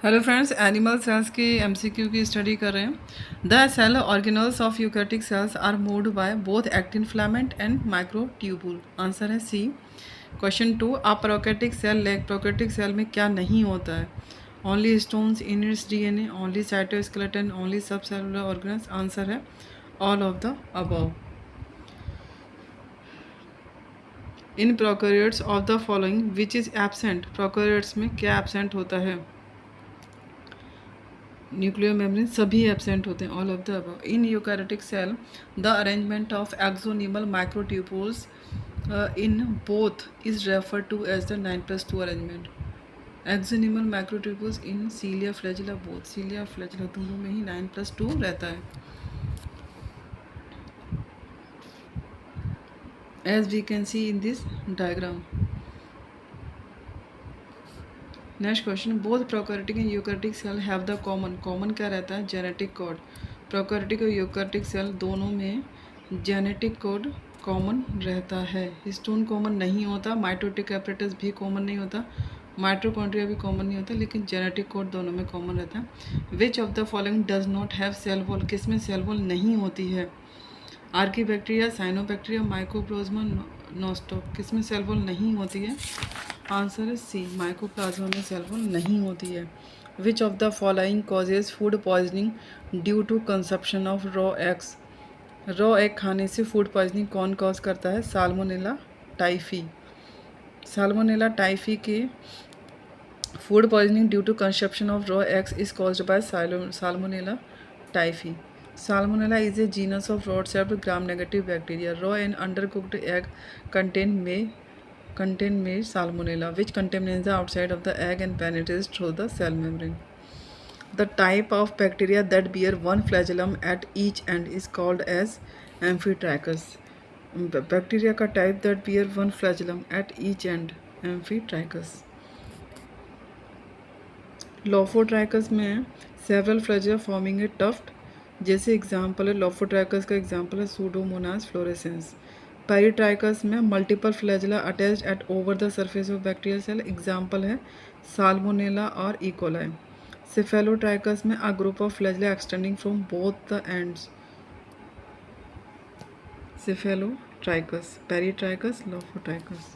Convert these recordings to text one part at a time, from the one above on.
Hello friends, animal cells की MCQ की study कर रहे हैं। The cell organelles of eukaryotic cells are moved by both actin filament and microtubule. Answer है C. Question 2, a prokaryotic cell like prokaryotic cell में क्या नहीं होता है? Only stones in its DNA, only cytoskeleton, only subcellular organs. Answer है all of the above. In prokaryotes of the following which is absent? Prokaryotes में क्या absent होता है? न्यूक्लियर मेम्ब्रेन सभी एब्सेंट होते हैं, all of the above. In eukaryotic cell the arrangement of axonemal microtubules in both is refer to as the 9+2 arrangement. Axonemal microtubules in cilia flagella, both cilia flagella दोनों में ही 9+2 रहता है, as we can see in this diagram. Next question, both prokaryotic and eukaryotic cell have the common क्या रहता है? Genetic code. Prokaryotic और eukaryotic cell दोनों में जेनेटिक कोड कॉमन रहता है। हिस्टोन कॉमन नहीं होता, माइटोटिक एपरेटस भी कॉमन नहीं होता, माइटोकॉन्ड्रिया भी कॉमन नहीं होता, लेकिन जेनेटिक कोड दोनों में कॉमन रहता है। Which of the following does not have cell wall? किस में सेल वॉल नहीं होती है? Archaebacteria, cyanobacteria, mycoplasma, nostoc. किस में सेल वॉल नहीं होती है? आंसर है सी, माइकोप्लाज्मा में सेल वॉल नहीं होती है। Which of the following causes food poisoning due to consumption of raw eggs? Raw egg खाने से फूड पॉइजनिंग कौन कॉज करता है? Salmonella typhi. साल्मोनेला टाइफी के food poisoning due to consumption of raw eggs is caused by Salmonella typhi. Salmonella is a genus of rod-shaped gram-negative bacteria. Raw and undercooked egg contain may salmonella, which contaminates the outside of the egg and penetrates through the cell membrane. The type of bacteria that bear one flagellum at each end is called as Amphitrachus. Bacteria का type that bear one flagellum at each end, Amphitrachus. Lophotrachus में several flagella forming a tuft. जैसे example है lophotrichous का example है Pseudomonas fluorescens. Peritrichous में multiple flagella attached at over the surface of bacterial cell, example है Salmonella और E coli. Cephalotrichous में a group of flagella extending from both the ends, cephalotrichous. Peritrichous, lophotrichous.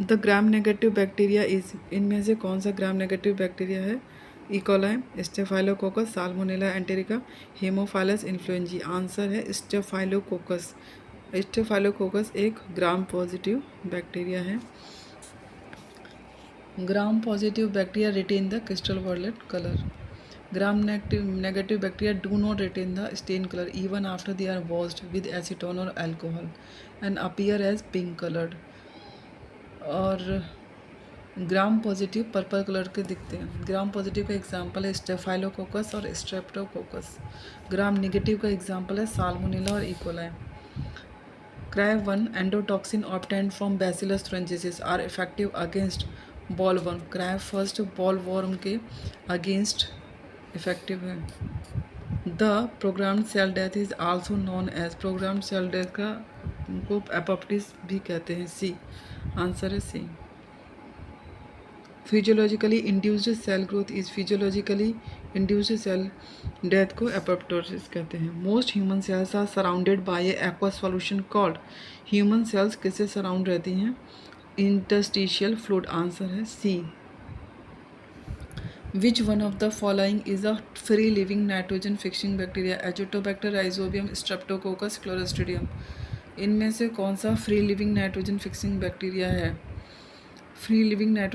The gram negative bacteria is, इनमें से कौन सा gram negative bacteria है? E coli, Staphylococcus, Salmonella enterica, Haemophilus influenzae. Answer है Staphylococcus. Staphylococcus एक gram positive bacteria है। Gram positive bacteria retain the crystal violet colour. Gram negative bacteria do not retain the stain colour even after they are washed with acetone और alcohol and appear as pink coloured. और gram positive purple colour के दिखते हैं। Gram positive का example है Staphylococcus और Streptococcus. Gram negative का example है साल्मोनेला और E coli. CRY1 endotoxin obtained from Bacillus thuringiensis are effective against bollworm. Cry first bollworm के अगेंस्ट इफेक्टिव है। The programmed cell death is also known as, programmed cell death का को apoptosis भी कहते हैं। सी, आंसर है C. Physiologically induced cell growth is, physiologically induced cell death को apoptosis कहते हैं। Most human cells are surrounded by a aqua solution called, human cells किससे सराउंड रहती हैं? Interstitial fluid. आंसर है C. Which one of the following is a free living nitrogen fixing bacteria? Azotobacter, Rhizobium, Streptococcus, Clostridium. इनमें से कौन सा free living nitrogen fixing bacteria है? Free living nitrogen